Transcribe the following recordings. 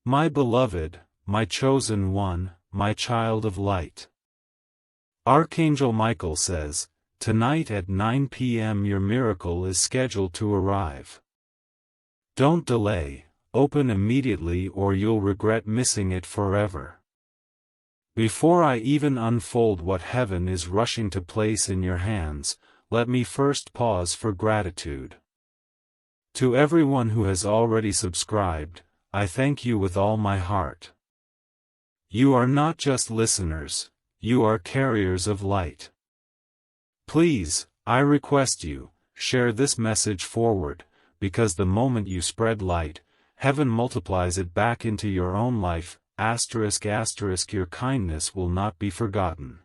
My beloved, my chosen one, my child of light. Archangel Michael says, tonight at 9 p.m. your miracle is scheduled to arrive. Don't delay, open immediately or you'll regret missing it forever. Before I even unfold what heaven is rushing to place in your hands, let me first pause for gratitude. To everyone who has already subscribed, I thank you with all my heart. You are not just listeners, you are carriers of light. Please, I request you, share this message forward, because the moment you spread light, heaven multiplies it back into your own life. Your kindness will not be forgotten.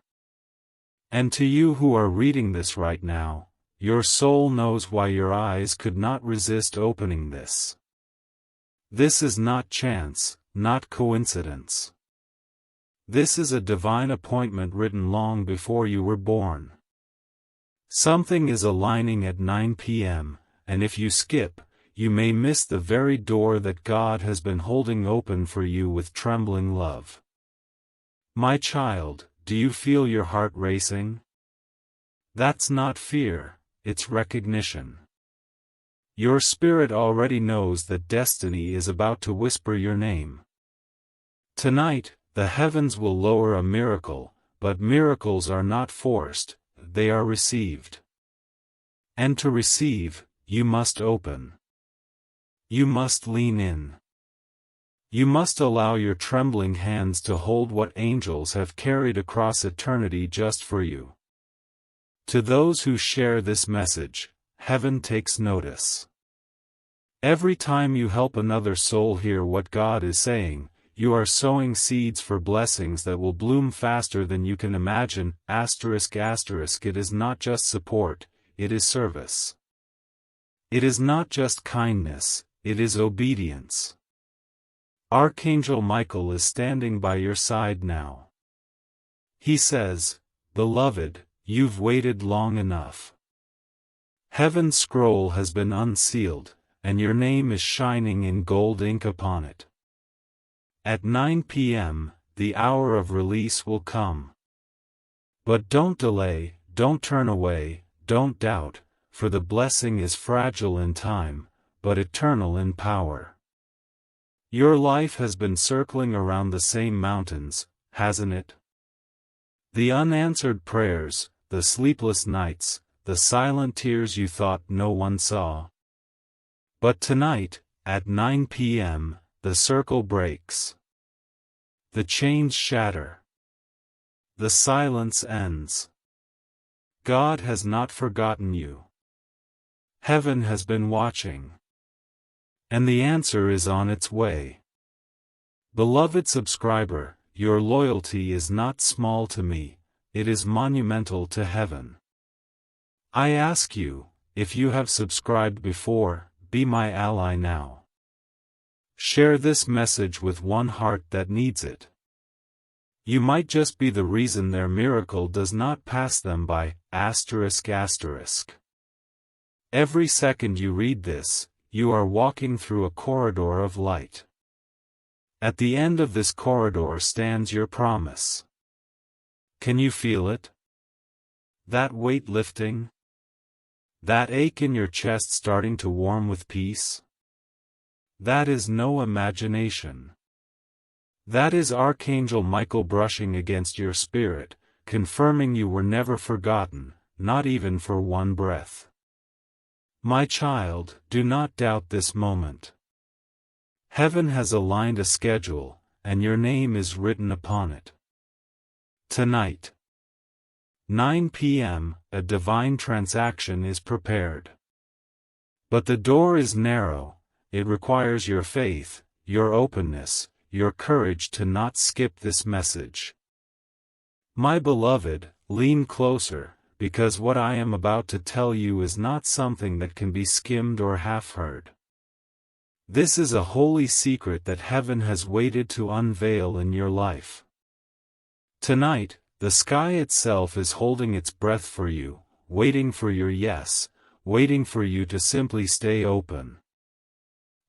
And to you who are reading this right now, your soul knows why your eyes could not resist opening this. This is not chance, not coincidence. This is a divine appointment written long before you were born. Something is aligning at 9 p.m., and if you skip, you may miss the very door that God has been holding open for you with trembling love. My child, do you feel your heart racing? That's not fear, it's recognition. Your spirit already knows that destiny is about to whisper your name. Tonight, the heavens will lower a miracle, but miracles are not forced, they are received. And to receive, you must open. You must lean in. You must allow your trembling hands to hold what angels have carried across eternity just for you. To those who share this message, heaven takes notice. Every time you help another soul hear what God is saying, you are sowing seeds for blessings that will bloom faster than you can imagine. It is not just support, it is service. It is not just kindness, it is obedience. Archangel Michael is standing by your side now. He says, beloved, you've waited long enough. Heaven's scroll has been unsealed, and your name is shining in gold ink upon it. At 9 p.m., the hour of release will come. But don't delay, don't turn away, don't doubt, for the blessing is fragile in time, but eternal in power. Your life has been circling around the same mountains, hasn't it? The unanswered prayers, the sleepless nights, the silent tears you thought no one saw. But tonight, at 9 p.m., the circle breaks. The chains shatter. The silence ends. God has not forgotten you. Heaven has been watching. And the answer is on its way. Beloved subscriber, your loyalty is not small to me, it is monumental to heaven. I ask you, if you have subscribed before, be my ally now. Share this message with one heart that needs it. You might just be the reason their miracle does not pass them by. Every second you read this, you are walking through a corridor of light. At the end of this corridor stands your promise. Can you feel it? That weight lifting? That ache in your chest starting to warm with peace? That is no imagination. That is Archangel Michael brushing against your spirit, confirming you were never forgotten, not even for one breath. My child, do not doubt this moment. Heaven has aligned a schedule, and your name is written upon it. Tonight, 9 p.m., a divine transaction is prepared. But the door is narrow, it requires your faith, your openness, your courage to not skip this message. My beloved, lean closer, because what I am about to tell you is not something that can be skimmed or half-heard. This is a holy secret that heaven has waited to unveil in your life. Tonight, the sky itself is holding its breath for you, waiting for your yes, waiting for you to simply stay open.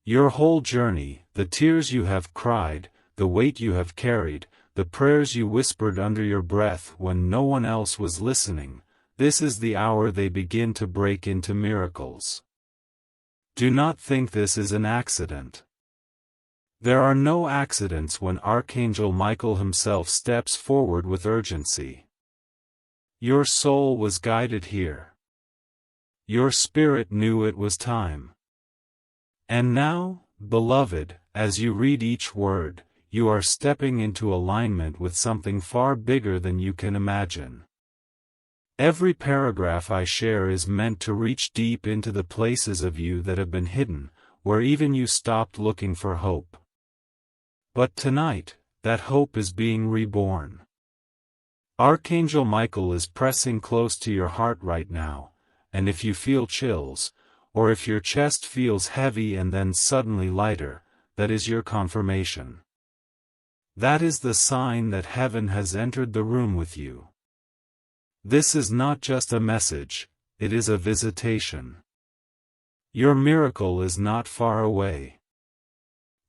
Your whole journey, the tears you have cried, the weight you have carried, the prayers you whispered under your breath when no one else was listening, this is the hour they begin to break into miracles. Do not think this is an accident. There are no accidents when Archangel Michael himself steps forward with urgency. Your soul was guided here. Your spirit knew it was time. And now, beloved, as you read each word, you are stepping into alignment with something far bigger than you can imagine. Every paragraph I share is meant to reach deep into the places of you that have been hidden, where even you stopped looking for hope. But tonight, that hope is being reborn. Archangel Michael is pressing close to your heart right now, and if you feel chills, or if your chest feels heavy and then suddenly lighter, that is your confirmation. That is the sign that heaven has entered the room with you. This is not just a message, it is a visitation. Your miracle is not far away.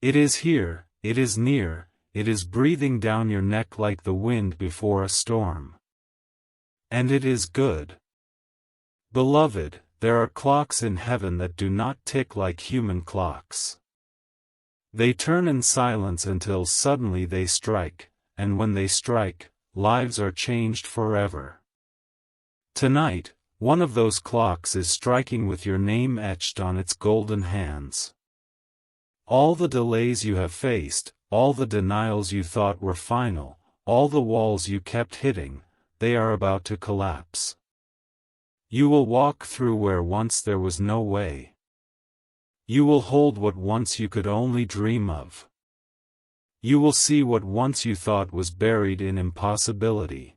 It is here, it is near, it is breathing down your neck like the wind before a storm. And it is good. Beloved, there are clocks in heaven that do not tick like human clocks. They turn in silence until suddenly they strike, and when they strike, lives are changed forever. Tonight, one of those clocks is striking with your name etched on its golden hands. All the delays you have faced, all the denials you thought were final, all the walls you kept hitting, they are about to collapse. You will walk through where once there was no way. You will hold what once you could only dream of. You will see what once you thought was buried in impossibility.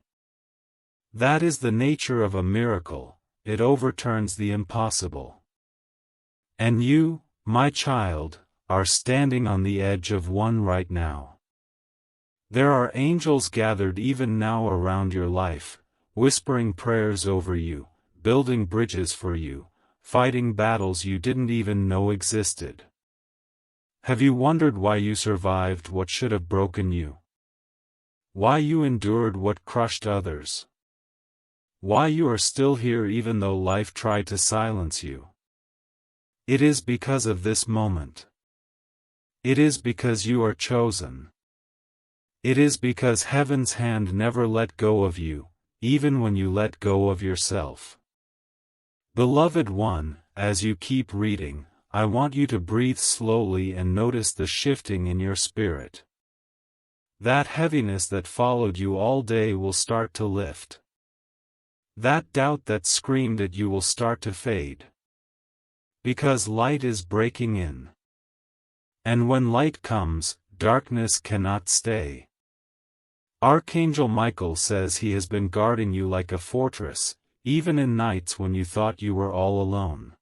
That is the nature of a miracle, it overturns the impossible. And you, my child, are standing on the edge of one right now. There are angels gathered even now around your life, whispering prayers over you, building bridges for you, fighting battles you didn't even know existed. Have you wondered why you survived what should have broken you? Why you endured what crushed others? Why you are still here even though life tried to silence you? It is because of this moment. It is because you are chosen. It is because heaven's hand never let go of you, even when you let go of yourself. Beloved one, as you keep reading, I want you to breathe slowly and notice the shifting in your spirit. That heaviness that followed you all day will start to lift. That doubt that screamed at you will start to fade. Because light is breaking in. And when light comes, darkness cannot stay. Archangel Michael says he has been guarding you like a fortress, even in nights when you thought you were all alone.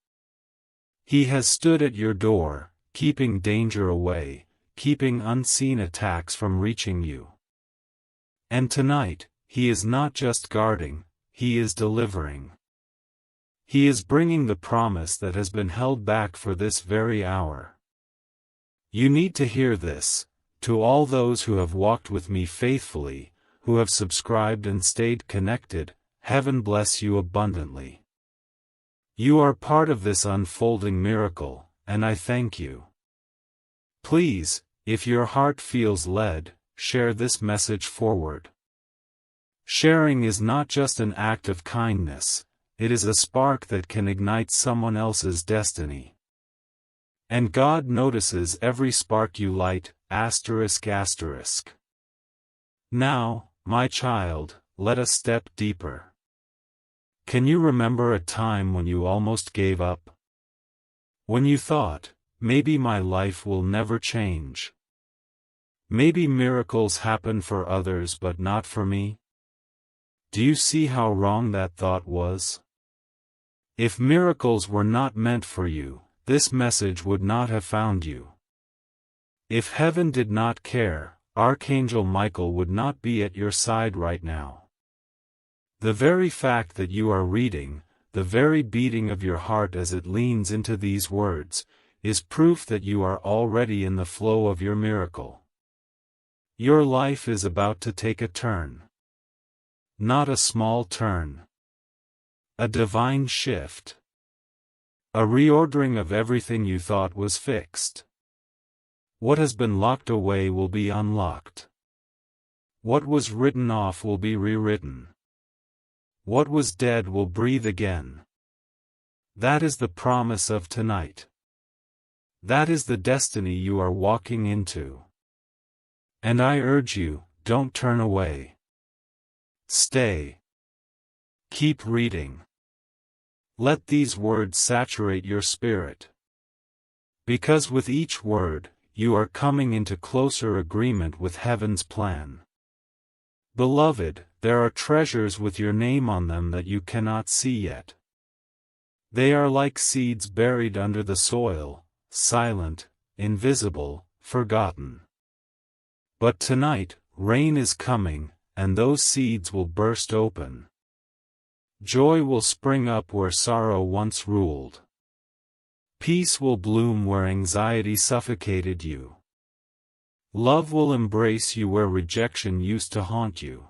He has stood at your door, keeping danger away, keeping unseen attacks from reaching you. And tonight, he is not just guarding, he is delivering. He is bringing the promise that has been held back for this very hour. You need to hear this, to all those who have walked with me faithfully, who have subscribed and stayed connected, heaven bless you abundantly. You are part of this unfolding miracle, and I thank you. Please, if your heart feels led, share this message forward. Sharing is not just an act of kindness, it is a spark that can ignite someone else's destiny. And God notices every spark you light, asterisk asterisk. Now, my child, let us step deeper. Can you remember a time when you almost gave up? When you thought, maybe my life will never change. Maybe miracles happen for others but not for me? Do you see how wrong that thought was? If miracles were not meant for you, this message would not have found you. If heaven did not care, Archangel Michael would not be at your side right now. The very fact that you are reading, the very beating of your heart as it leans into these words, is proof that you are already in the flow of your miracle. Your life is about to take a turn. Not a small turn. A divine shift. A reordering of everything you thought was fixed. What has been locked away will be unlocked. What was written off will be rewritten. What was dead will breathe again. That is the promise of tonight. That is the destiny you are walking into. And I urge you, don't turn away. Stay. Keep reading. Let these words saturate your spirit. Because with each word, you are coming into closer agreement with heaven's plan. Beloved, there are treasures with your name on them that you cannot see yet. They are like seeds buried under the soil, silent, invisible, forgotten. But tonight, rain is coming, and those seeds will burst open. Joy will spring up where sorrow once ruled. Peace will bloom where anxiety suffocated you. Love will embrace you where rejection used to haunt you.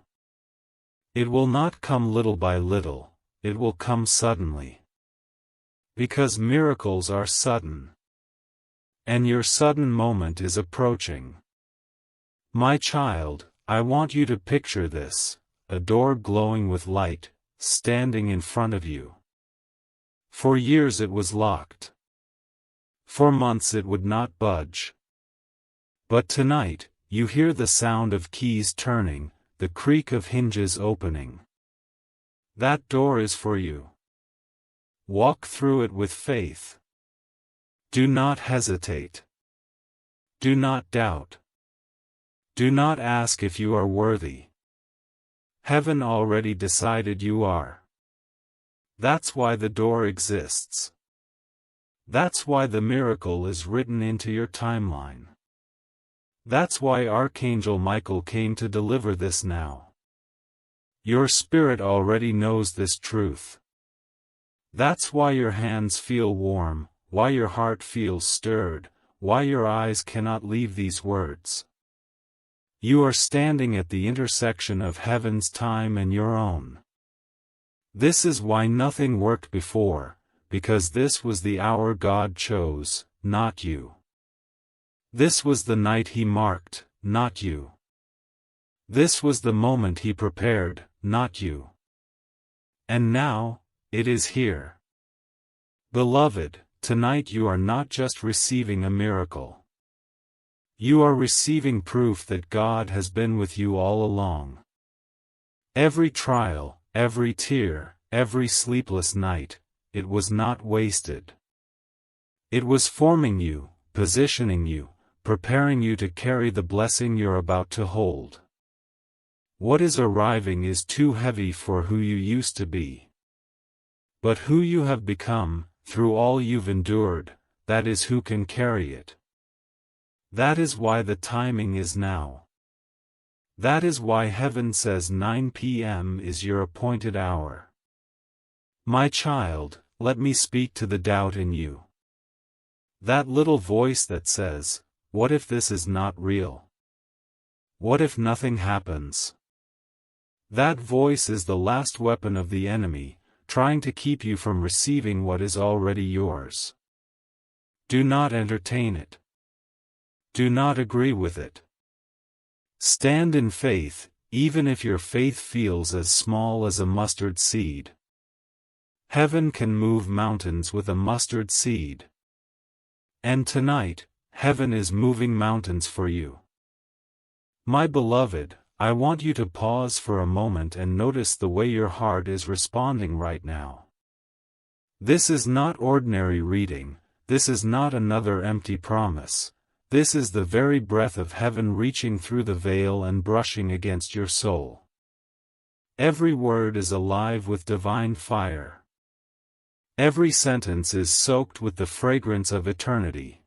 It will not come little by little, it will come suddenly. Because miracles are sudden. And your sudden moment is approaching. My child, I want you to picture this, a door glowing with light, standing in front of you. For years it was locked. For months it would not budge. But tonight, you hear the sound of keys turning, the creak of hinges opening. That door is for you. Walk through it with faith. Do not hesitate. Do not doubt. Do not ask if you are worthy. Heaven already decided you are. That's why the door exists. That's why the miracle is written into your timeline. That's why Archangel Michael came to deliver this now. Your spirit already knows this truth. That's why your hands feel warm, why your heart feels stirred, why your eyes cannot leave these words. You are standing at the intersection of heaven's time and your own. This is why nothing worked before, because this was the hour God chose, not you. This was the night He marked, not you. This was the moment He prepared, not you. And now, it is here. Beloved, tonight you are not just receiving a miracle. You are receiving proof that God has been with you all along. Every trial, every tear, every sleepless night, it was not wasted. It was forming you, positioning you, preparing you to carry the blessing you're about to hold. What is arriving is too heavy for who you used to be. But who you have become, through all you've endured, that is who can carry it. That is why the timing is now. That is why heaven says 9 p.m. is your appointed hour. My child, let me speak to the doubt in you. That little voice that says, what if this is not real? What if nothing happens? That voice is the last weapon of the enemy, trying to keep you from receiving what is already yours. Do not entertain it. Do not agree with it. Stand in faith, even if your faith feels as small as a mustard seed. Heaven can move mountains with a mustard seed. And tonight, heaven is moving mountains for you. My beloved, I want you to pause for a moment and notice the way your heart is responding right now. This is not ordinary reading, this is not another empty promise. This is the very breath of heaven reaching through the veil and brushing against your soul. Every word is alive with divine fire. Every sentence is soaked with the fragrance of eternity.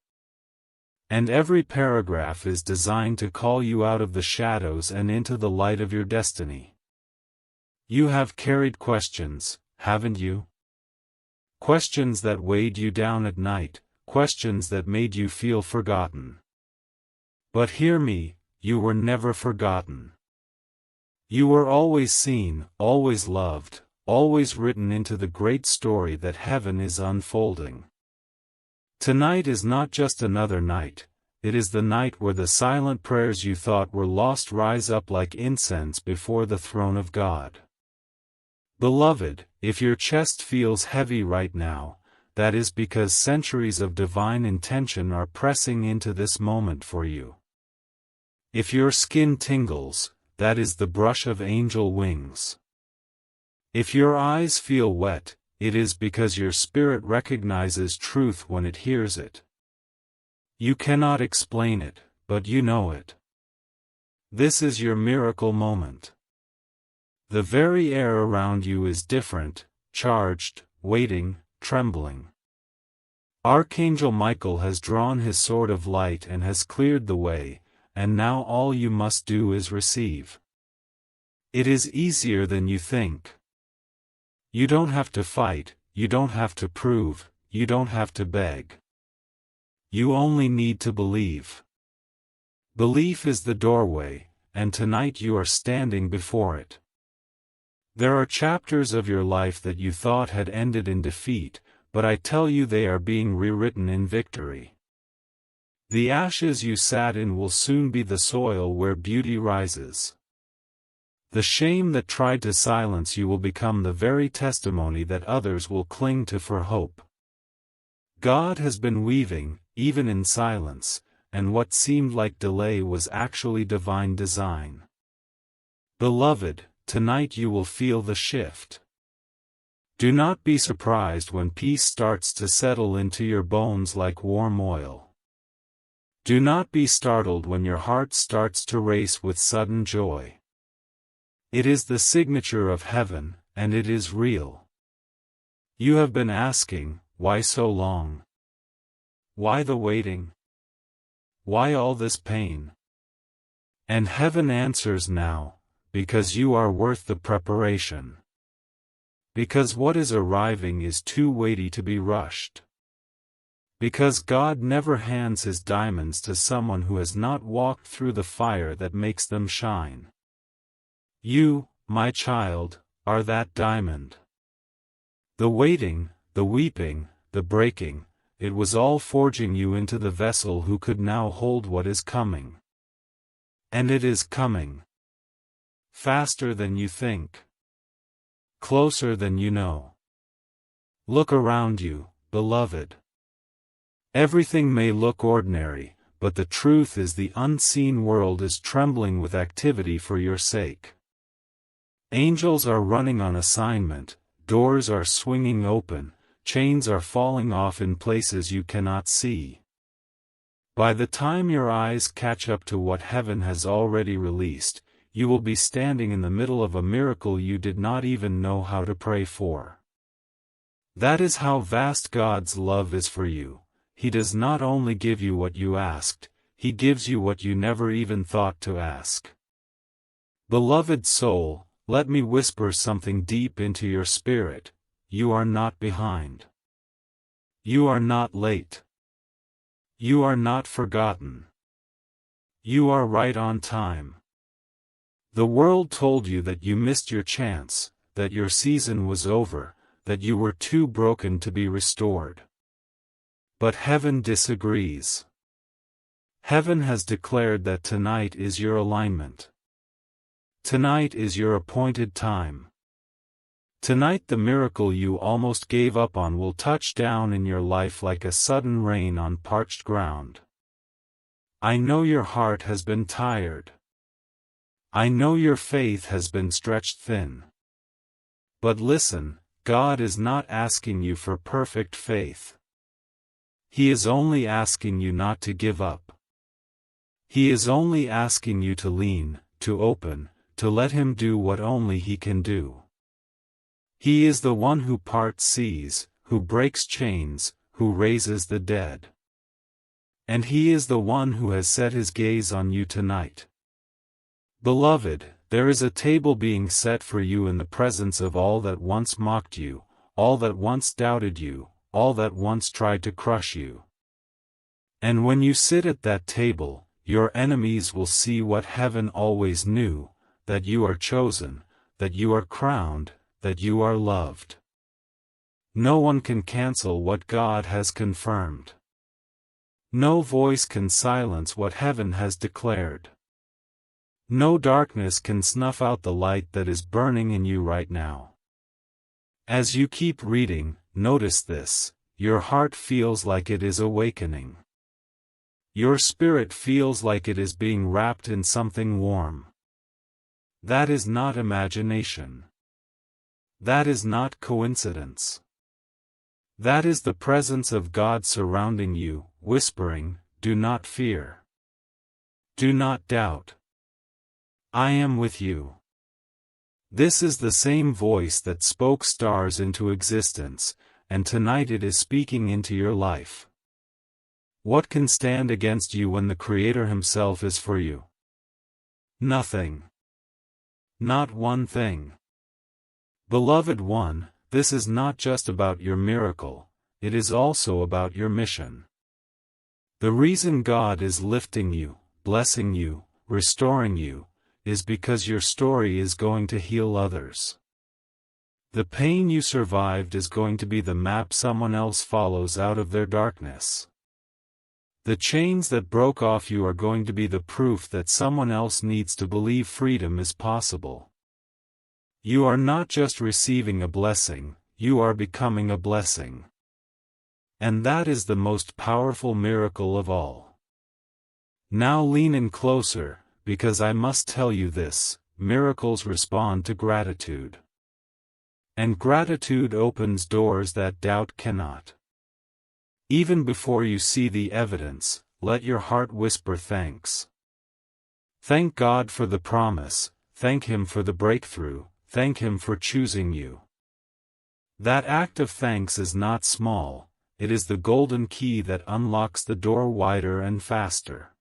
And every paragraph is designed to call you out of the shadows and into the light of your destiny. You have carried questions, haven't you? Questions that weighed you down at night. questions that made you feel forgotten. But hear me, you were never forgotten. You were always seen, always loved, always written into the great story that heaven is unfolding. Tonight is not just another night, it is the night where the silent prayers you thought were lost rise up like incense before the throne of God. Beloved, if your chest feels heavy right now, that is because centuries of divine intention are pressing into this moment for you. If your skin tingles, that is the brush of angel wings. If your eyes feel wet, it is because your spirit recognizes truth when it hears it. You cannot explain it, but you know it. This is your miracle moment. The very air around you is different, charged, waiting, trembling. Archangel Michael has drawn his sword of light and has cleared the way, and now all you must do is receive. It is easier than you think. You don't have to fight, you don't have to prove, you don't have to beg. You only need to believe. Belief is the doorway, and tonight you are standing before it. There are chapters of your life that you thought had ended in defeat, but I tell you they are being rewritten in victory. The ashes you sat in will soon be the soil where beauty rises. The shame that tried to silence you will become the very testimony that others will cling to for hope. God has been weaving, even in silence, and what seemed like delay was actually divine design. Beloved, tonight you will feel the shift. Do not be surprised when peace starts to settle into your bones like warm oil. Do not be startled when your heart starts to race with sudden joy. It is the signature of heaven, and it is real. You have been asking, why so long? Why the waiting? Why all this pain? And heaven answers now, because you are worth the preparation. Because what is arriving is too weighty to be rushed. Because God never hands his diamonds to someone who has not walked through the fire that makes them shine. You, my child, are that diamond. The waiting, the weeping, the breaking, it was all forging you into the vessel who could now hold what is coming. And it is coming. Faster than you think. Closer than you know. Look around you, beloved. Everything may look ordinary, but the truth is the unseen world is trembling with activity for your sake. Angels are running on assignment, doors are swinging open, chains are falling off in places you cannot see. By the time your eyes catch up to what heaven has already released, you will be standing in the middle of a miracle you did not even know how to pray for. That is how vast God's love is for you. He does not only give you what you asked, he gives you what you never even thought to ask. Beloved soul, let me whisper something deep into your spirit. You are not behind. You are not late. You are not forgotten. You are right on time. The world told you that you missed your chance, that your season was over, that you were too broken to be restored. But heaven disagrees. Heaven has declared that tonight is your alignment. Tonight is your appointed time. Tonight the miracle you almost gave up on will touch down in your life like a sudden rain on parched ground. I know your heart has been tired. I know your faith has been stretched thin. But listen, God is not asking you for perfect faith. He is only asking you not to give up. He is only asking you to lean, to open, to let him do what only he can do. He is the one who parts seas, who breaks chains, who raises the dead. And he is the one who has set his gaze on you tonight. Beloved, there is a table being set for you in the presence of all that once mocked you, all that once doubted you, all that once tried to crush you. And when you sit at that table, your enemies will see what heaven always knew, that you are chosen, that you are crowned, that you are loved. No one can cancel what God has confirmed. No voice can silence what heaven has declared. No darkness can snuff out the light that is burning in you right now. As you keep reading, notice this: your heart feels like it is awakening. Your spirit feels like it is being wrapped in something warm. That is not imagination. That is not coincidence. That is the presence of God surrounding you, whispering, "Do not fear. Do not doubt. I am with you." This is the same voice that spoke stars into existence, and tonight it is speaking into your life. What can stand against you when the Creator Himself is for you? Nothing. Not one thing. Beloved one, this is not just about your miracle, it is also about your mission. The reason God is lifting you, blessing you, restoring you, is because your story is going to heal others. The pain you survived is going to be the map someone else follows out of their darkness. The chains that broke off you are going to be the proof that someone else needs to believe freedom is possible. You are not just receiving a blessing, you are becoming a blessing. And that is the most powerful miracle of all. Now lean in closer, because I must tell you this: miracles respond to gratitude. And gratitude opens doors that doubt cannot. Even before you see the evidence, let your heart whisper thanks. Thank God for the promise, thank Him for the breakthrough, thank Him for choosing you. That act of thanks is not small, it is the golden key that unlocks the door wider and faster.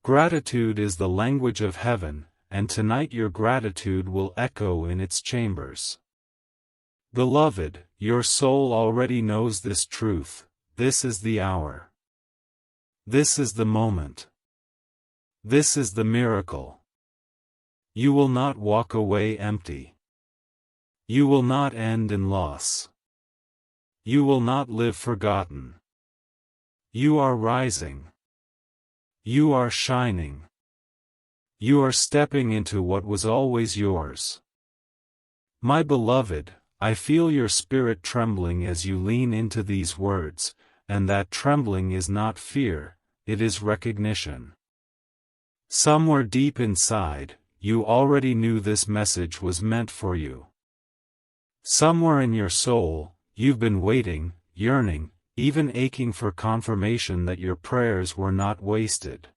Gratitude is the language of heaven, and tonight your gratitude will echo in its chambers. Beloved, your soul already knows this truth: this is the hour. This is the moment. This is the miracle. You will not walk away empty. You will not end in loss. You will not live forgotten. You are rising. You are shining. You are stepping into what was always yours. My beloved, I feel your spirit trembling as you lean into these words, and that trembling is not fear, it is recognition. Somewhere deep inside, you already knew this message was meant for you. Somewhere in your soul, you've been waiting, yearning, even aching for confirmation that your prayers were not wasted.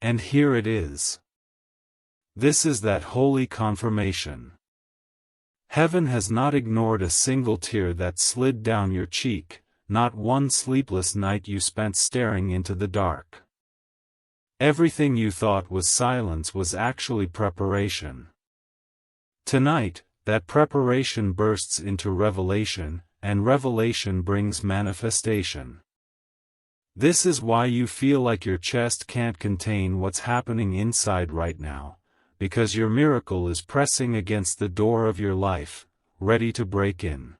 And here it is. This is that holy confirmation. Heaven has not ignored a single tear that slid down your cheek, not one sleepless night you spent staring into the dark. Everything you thought was silence was actually preparation. Tonight, that preparation bursts into revelation, and revelation brings manifestation. This is why you feel like your chest can't contain what's happening inside right now, because your miracle is pressing against the door of your life, ready to break in.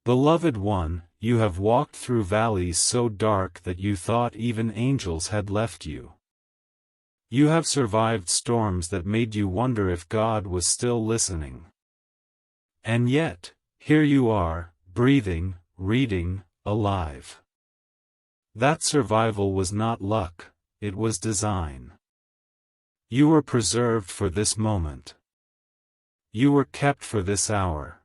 Beloved one, you have walked through valleys so dark that you thought even angels had left you. You have survived storms that made you wonder if God was still listening. And yet, here you are, breathing, reading, alive. That survival was not luck, it was design. You were preserved for this moment. You were kept for this hour.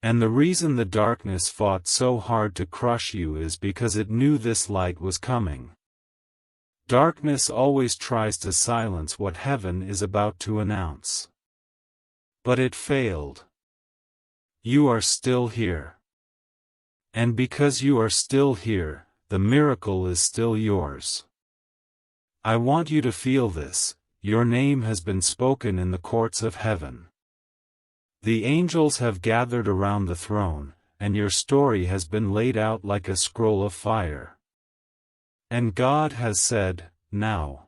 And the reason the darkness fought so hard to crush you is because it knew this light was coming. Darkness always tries to silence what heaven is about to announce. But it failed. You are still here. And because you are still here, the miracle is still yours. I want you to feel this: your name has been spoken in the courts of heaven. The angels have gathered around the throne, and your story has been laid out like a scroll of fire. And God has said, now.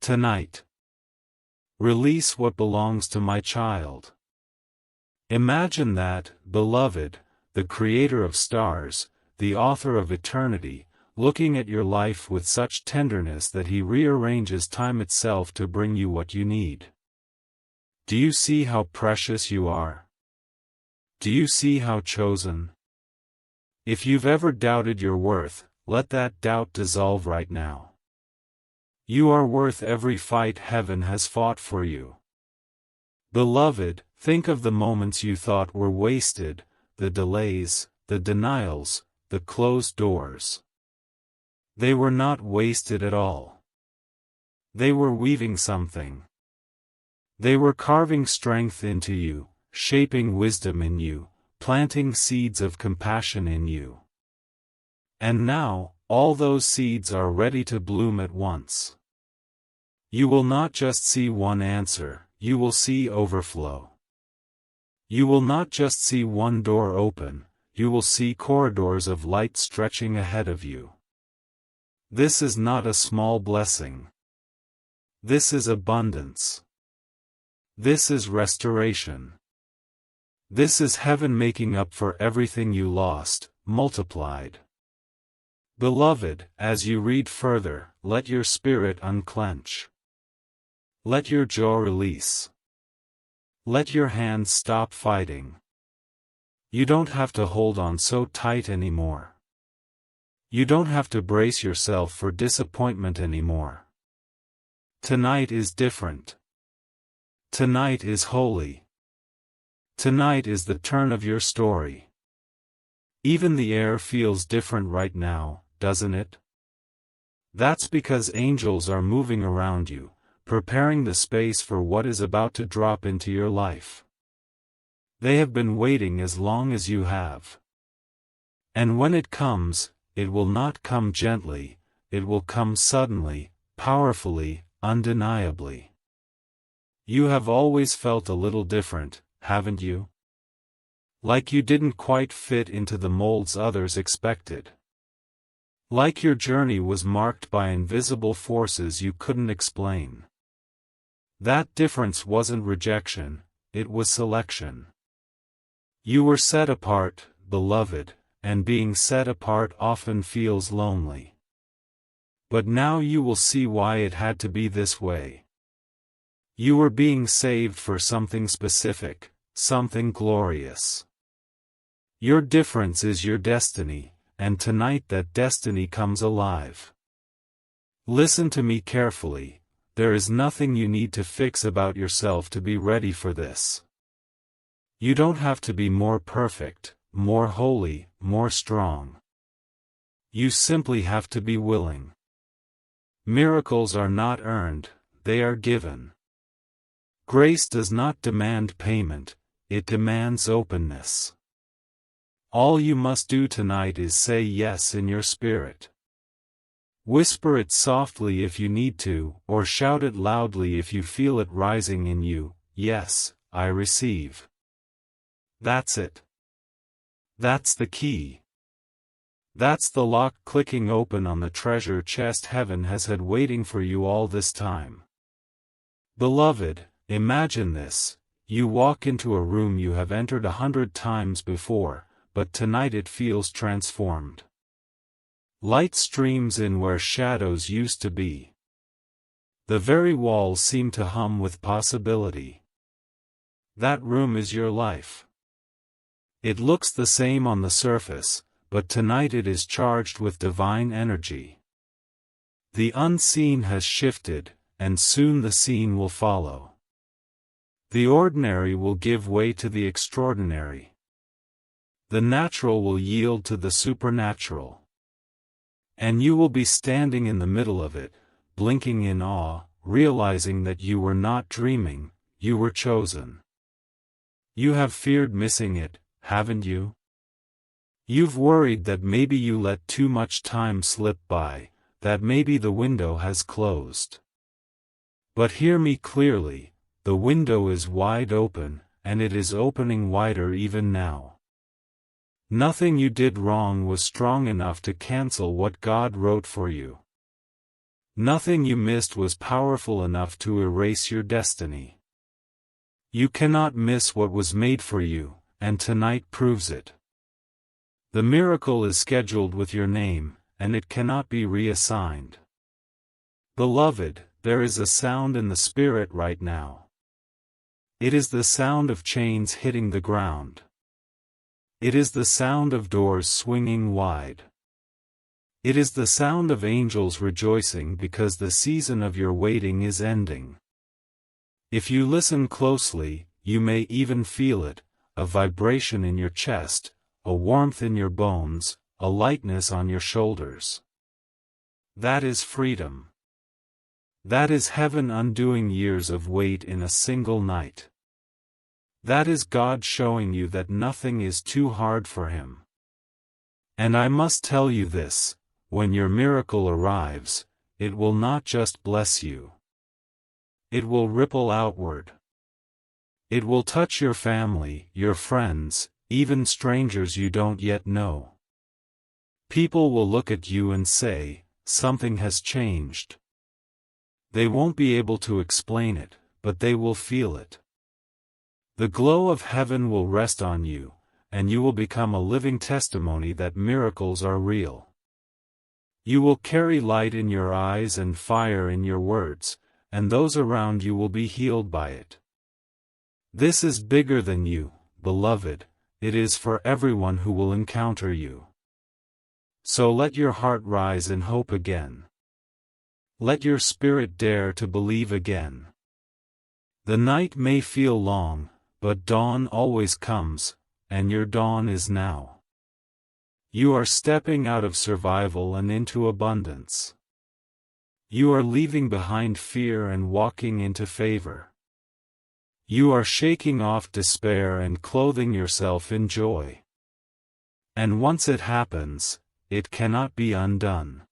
Tonight. Release what belongs to my child. Imagine that, beloved, the Creator of stars, the author of eternity, looking at your life with such tenderness that He rearranges time itself to bring you what you need. Do you see how precious you are? Do you see how chosen? If you've ever doubted your worth, let that doubt dissolve right now. You are worth every fight heaven has fought for you. Beloved, think of the moments you thought were wasted, the delays, the denials, the closed doors. They were not wasted at all. They were weaving something. They were carving strength into you, shaping wisdom in you, planting seeds of compassion in you. And now, all those seeds are ready to bloom at once. You will not just see one answer, you will see overflow. You will not just see one door open, you will see corridors of light stretching ahead of you. This is not a small blessing. This is abundance. This is restoration. This is heaven making up for everything you lost, multiplied. Beloved, as you read further, let your spirit unclench. Let your jaw release. Let your hands stop fighting. You don't have to hold on so tight anymore. You don't have to brace yourself for disappointment anymore. Tonight is different. Tonight is holy. Tonight is the turn of your story. Even the air feels different right now, doesn't it? That's because angels are moving around you, preparing the space for what is about to drop into your life. They have been waiting as long as you have. And when it comes, it will not come gently, it will come suddenly, powerfully, undeniably. You have always felt a little different, haven't you? Like you didn't quite fit into the molds others expected. Like your journey was marked by invisible forces you couldn't explain. That difference wasn't rejection, it was selection. You were set apart, beloved, and being set apart often feels lonely. But now you will see why it had to be this way. You were being saved for something specific, something glorious. Your difference is your destiny, and tonight that destiny comes alive. Listen to me carefully, there is nothing you need to fix about yourself to be ready for this. You don't have to be more perfect, more holy, more strong. You simply have to be willing. Miracles are not earned, they are given. Grace does not demand payment, it demands openness. All you must do tonight is say yes in your spirit. Whisper it softly if you need to, or shout it loudly if you feel it rising in you, yes, I receive. That's it. That's the key. That's the lock clicking open on the treasure chest heaven has had waiting for you all this time. Beloved, imagine this, you walk into a room you have entered 100 times before, but tonight it feels transformed. Light streams in where shadows used to be. The very walls seem to hum with possibility. That room is your life. It looks the same on the surface, but tonight it is charged with divine energy. The unseen has shifted, and soon the seen will follow. The ordinary will give way to the extraordinary. The natural will yield to the supernatural. And you will be standing in the middle of it, blinking in awe, realizing that you were not dreaming, you were chosen. You have feared missing it, haven't you? You've worried that maybe you let too much time slip by, that maybe the window has closed. But hear me clearly, the window is wide open, and it is opening wider even now. Nothing you did wrong was strong enough to cancel what God wrote for you. Nothing you missed was powerful enough to erase your destiny. You cannot miss what was made for you, and tonight proves it. The miracle is scheduled with your name, and it cannot be reassigned. Beloved, there is a sound in the Spirit right now. It is the sound of chains hitting the ground. It is the sound of doors swinging wide. It is the sound of angels rejoicing because the season of your waiting is ending. If you listen closely, you may even feel it, a vibration in your chest, a warmth in your bones, a lightness on your shoulders. That is freedom. That is heaven undoing years of wait in a single night. That is God showing you that nothing is too hard for Him. And I must tell you this, when your miracle arrives, it will not just bless you. It will ripple outward. It will touch your family, your friends, even strangers you don't yet know. People will look at you and say, something has changed. They won't be able to explain it, but they will feel it. The glow of heaven will rest on you, and you will become a living testimony that miracles are real. You will carry light in your eyes and fire in your words, and those around you will be healed by it. This is bigger than you, beloved, it is for everyone who will encounter you. So let your heart rise in hope again. Let your spirit dare to believe again. The night may feel long, but dawn always comes, and your dawn is now. You are stepping out of survival and into abundance. You are leaving behind fear and walking into favor. You are shaking off despair and clothing yourself in joy. And once it happens, it cannot be undone.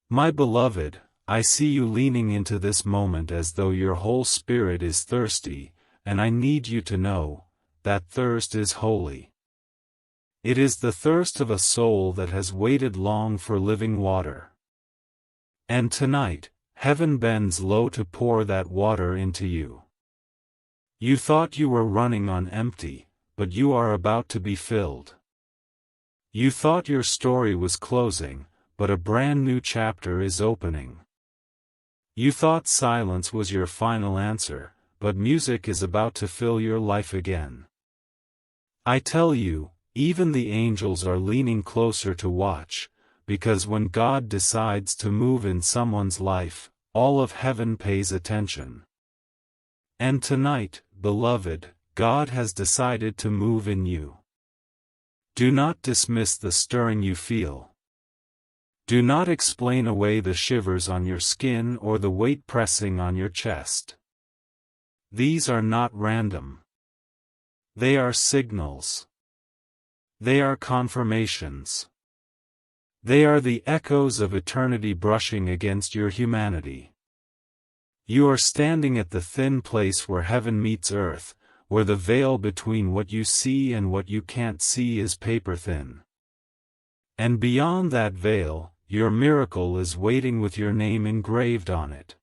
My beloved, I see you leaning into this moment as though your whole spirit is thirsty, and I need you to know, that thirst is holy. It is the thirst of a soul that has waited long for living water. And tonight, heaven bends low to pour that water into you. You thought you were running on empty, but you are about to be filled. You thought your story was closing, but a brand new chapter is opening. You thought silence was your final answer, but music is about to fill your life again. I tell you, even the angels are leaning closer to watch, because when God decides to move in someone's life, all of heaven pays attention. And tonight, beloved, God has decided to move in you. Do not dismiss the stirring you feel. Do not explain away the shivers on your skin or the weight pressing on your chest. These are not random. They are signals. They are confirmations. They are the echoes of eternity brushing against your humanity. You are standing at the thin place where heaven meets earth, where the veil between what you see and what you can't see is paper thin. And beyond that veil, your miracle is waiting with your name engraved on it.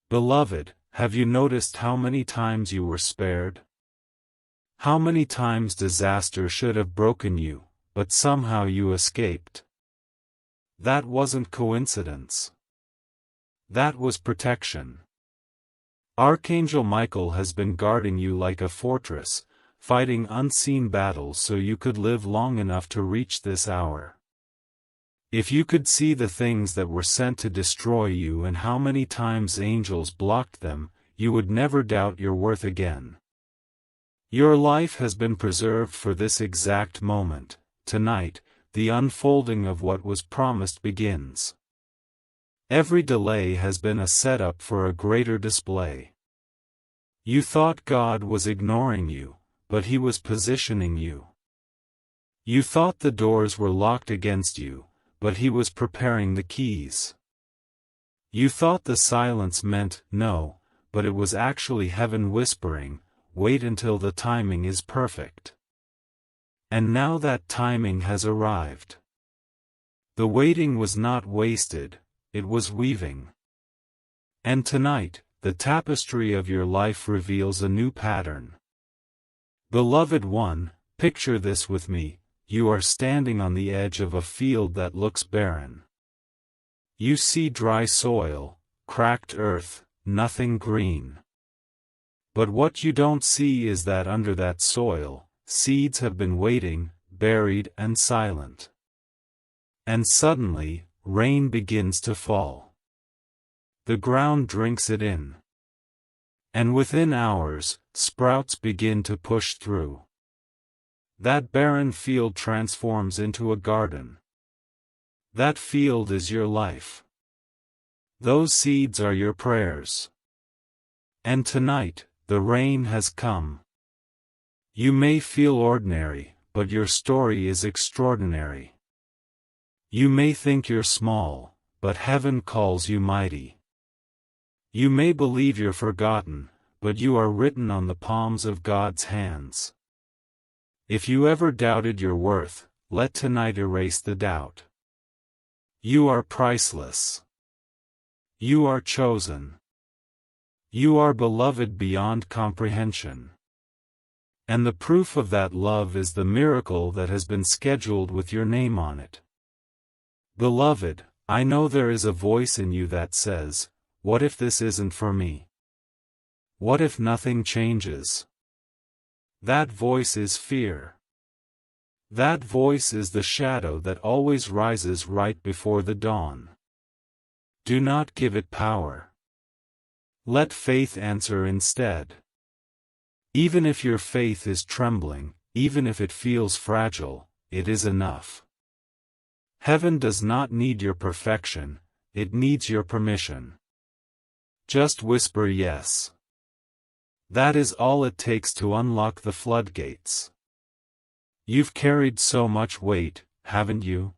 Beloved, have you noticed how many times you were spared? How many times disaster should have broken you, but somehow you escaped? That wasn't coincidence. That was protection. Archangel Michael has been guarding you like a fortress, fighting unseen battles so you could live long enough to reach this hour. If you could see the things that were sent to destroy you and how many times angels blocked them, you would never doubt your worth again. Your life has been preserved for this exact moment. Tonight, the unfolding of what was promised begins. Every delay has been a setup for a greater display. You thought God was ignoring you, but He was positioning you. You thought the doors were locked against you, but He was preparing the keys. You thought the silence meant no, but it was actually heaven whispering, wait until the timing is perfect. And now that timing has arrived. The waiting was not wasted, it was weaving. And tonight, the tapestry of your life reveals a new pattern. Beloved one, picture this with me: you are standing on the edge of a field that looks barren. You see dry soil, cracked earth, nothing green. But what you don't see is that under that soil, seeds have been waiting, buried and silent. And suddenly, rain begins to fall. The ground drinks it in. And within hours, sprouts begin to push through. That barren field transforms into a garden. That field is your life. Those seeds are your prayers. And tonight, the rain has come. You may feel ordinary, but your story is extraordinary. You may think you're small, but heaven calls you mighty. You may believe you're forgotten, but you are written on the palms of God's hands. If you ever doubted your worth, let tonight erase the doubt. You are priceless. You are chosen. You are beloved beyond comprehension. And the proof of that love is the miracle that has been scheduled with your name on it. Beloved, I know there is a voice in you that says, "What if this isn't for me? What if nothing changes?" That voice is fear. That voice is the shadow that always rises right before the dawn. Do not give it power. Let faith answer instead. Even if your faith is trembling, even if it feels fragile, it is enough. Heaven does not need your perfection, it needs your permission. Just whisper yes. That is all it takes to unlock the floodgates. You've carried so much weight, haven't you?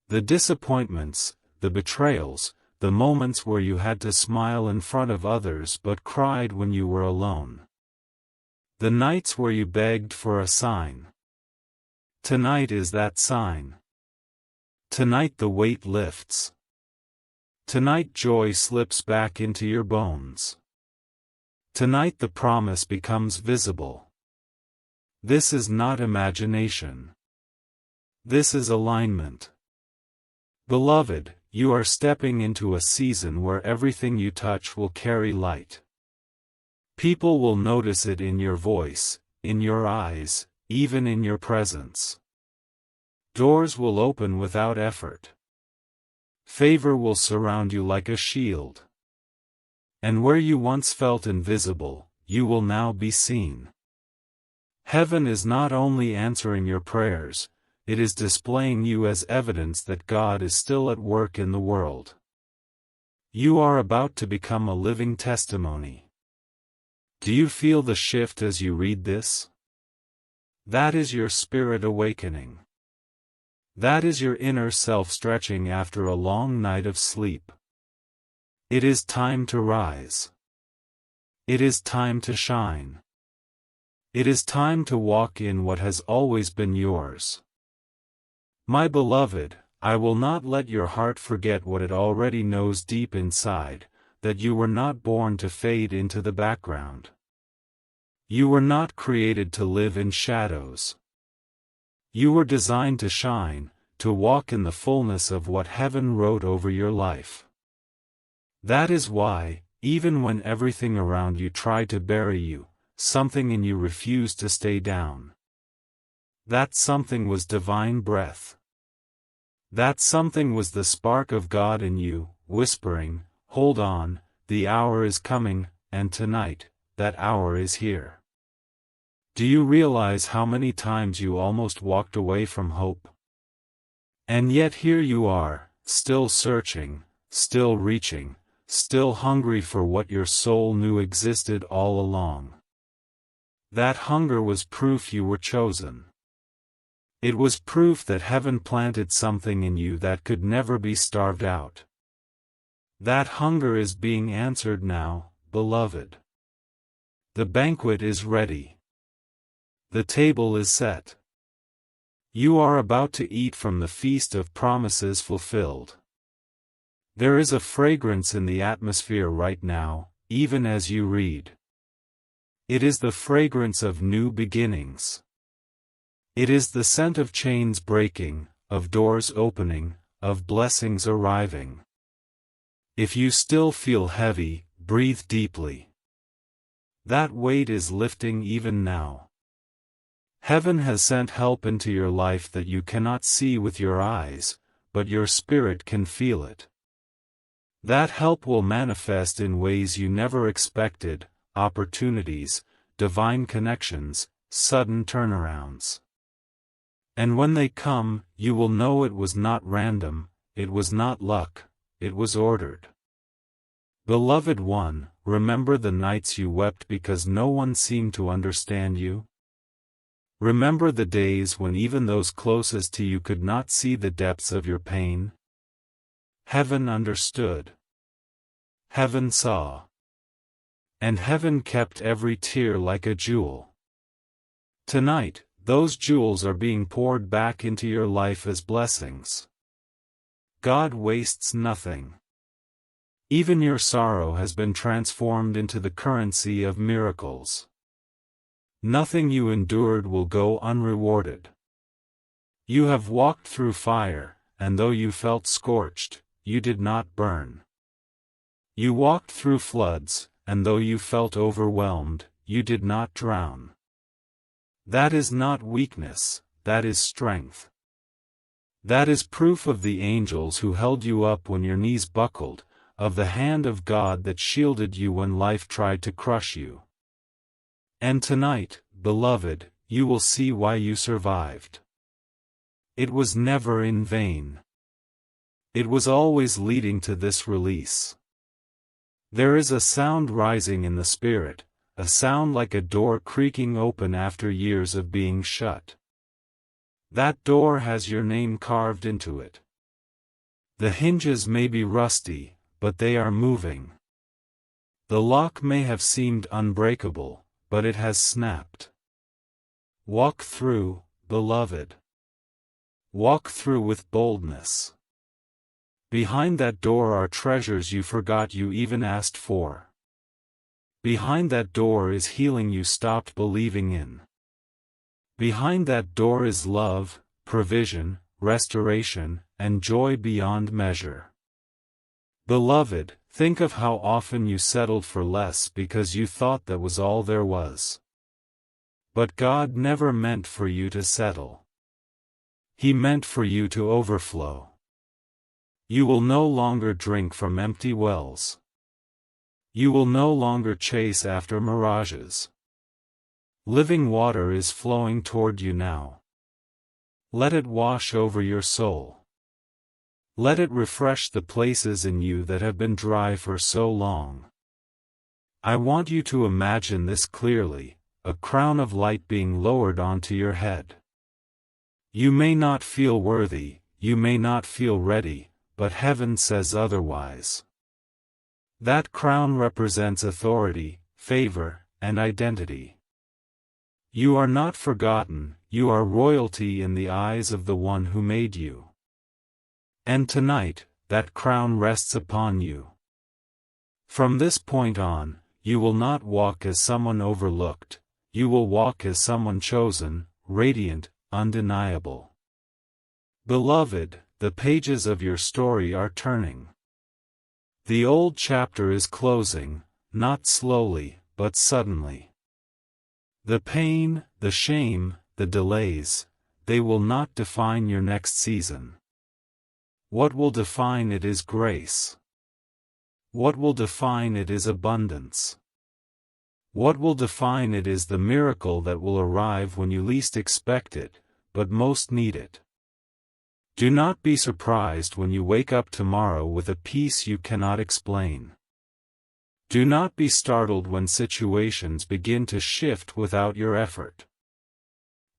The disappointments, the betrayals, the moments where you had to smile in front of others but cried when you were alone. The nights where you begged for a sign. Tonight is that sign. Tonight the weight lifts. Tonight joy slips back into your bones. Tonight the promise becomes visible. This is not imagination. This is alignment. Beloved, you are stepping into a season where everything you touch will carry light. People will notice it in your voice, in your eyes, even in your presence. Doors will open without effort. Favor will surround you like a shield. And where you once felt invisible, you will now be seen. Heaven is not only answering your prayers, it is displaying you as evidence that God is still at work in the world. You are about to become a living testimony. Do you feel the shift as you read this? That is your spirit awakening. That is your inner self stretching after a long night of sleep. It is time to rise. It is time to shine. It is time to walk in what has always been yours. My beloved, I will not let your heart forget what it already knows deep inside, that you were not born to fade into the background. You were not created to live in shadows. You were designed to shine, to walk in the fullness of what heaven wrote over your life. That is why, even when everything around you tried to bury you, something in you refused to stay down. That something was divine breath. That something was the spark of God in you, whispering, "Hold on, the hour is coming, and tonight, that hour is here." Do you realize how many times you almost walked away from hope? And yet here you are, still searching, still reaching, still hungry for what your soul knew existed all along. That hunger was proof you were chosen. It was proof that heaven planted something in you that could never be starved out. That hunger is being answered now, beloved. The banquet is ready. The table is set. You are about to eat from the feast of promises fulfilled. There is a fragrance in the atmosphere right now, even as you read. It is the fragrance of new beginnings. It is the scent of chains breaking, of doors opening, of blessings arriving. If you still feel heavy, breathe deeply. That weight is lifting even now. Heaven has sent help into your life that you cannot see with your eyes, but your spirit can feel it. That help will manifest in ways you never expected, opportunities, divine connections, sudden turnarounds. And when they come, you will know it was not random, it was not luck, it was ordered. Beloved one, remember the nights you wept because no one seemed to understand you? Remember the days when even those closest to you could not see the depths of your pain? Heaven understood. Heaven saw. And heaven kept every tear like a jewel. Tonight, those jewels are being poured back into your life as blessings. God wastes nothing. Even your sorrow has been transformed into the currency of miracles. Nothing you endured will go unrewarded. You have walked through fire, and though you felt scorched, you did not burn. You walked through floods, and though you felt overwhelmed, you did not drown. That is not weakness, that is strength. That is proof of the angels who held you up when your knees buckled, of the hand of God that shielded you when life tried to crush you. And tonight, beloved, you will see why you survived. It was never in vain. It was always leading to this release. There is a sound rising in the spirit, a sound like a door creaking open after years of being shut. That door has your name carved into it. The hinges may be rusty, but they are moving. The lock may have seemed unbreakable, but it has snapped. Walk through, beloved. Walk through with boldness. Behind that door are treasures you forgot you even asked for. Behind that door is healing you stopped believing in. Behind that door is love, provision, restoration, and joy beyond measure. Beloved, think of how often you settled for less because you thought that was all there was. But God never meant for you to settle. He meant for you to overflow. You will no longer drink from empty wells. You will no longer chase after mirages. Living water is flowing toward you now. Let it wash over your soul. Let it refresh the places in you that have been dry for so long. I want you to imagine this clearly, a crown of light being lowered onto your head. You may not feel worthy, you may not feel ready, but heaven says otherwise. That crown represents authority, favor, and identity. You are not forgotten, you are royalty in the eyes of the one who made you. And tonight, that crown rests upon you. From this point on, you will not walk as someone overlooked, you will walk as someone chosen, radiant, undeniable. Beloved, the pages of your story are turning. The old chapter is closing, not slowly, but suddenly. The pain, the shame, the delays, they will not define your next season. What will define it is grace. What will define it is abundance. What will define it is the miracle that will arrive when you least expect it, but most need it. Do not be surprised when you wake up tomorrow with a peace you cannot explain. Do not be startled when situations begin to shift without your effort.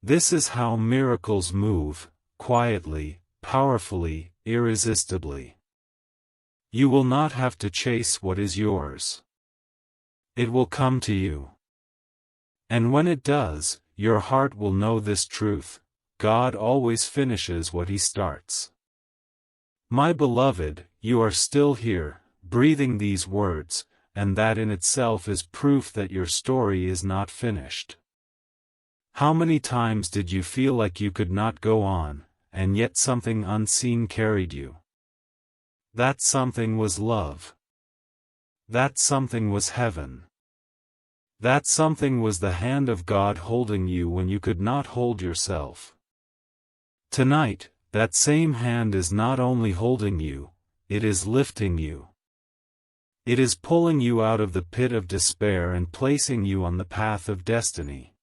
This is how miracles move, quietly, powerfully, irresistibly. You will not have to chase what is yours. It will come to you. And when it does, your heart will know this truth: God always finishes what He starts. My beloved, you are still here, breathing these words, and that in itself is proof that your story is not finished. How many times did you feel like you could not go on, and yet something unseen carried you? That something was love. That something was heaven. That something was the hand of God holding you when you could not hold yourself. Tonight, that same hand is not only holding you, it is lifting you. It is pulling you out of the pit of despair and placing you on the path of destiny.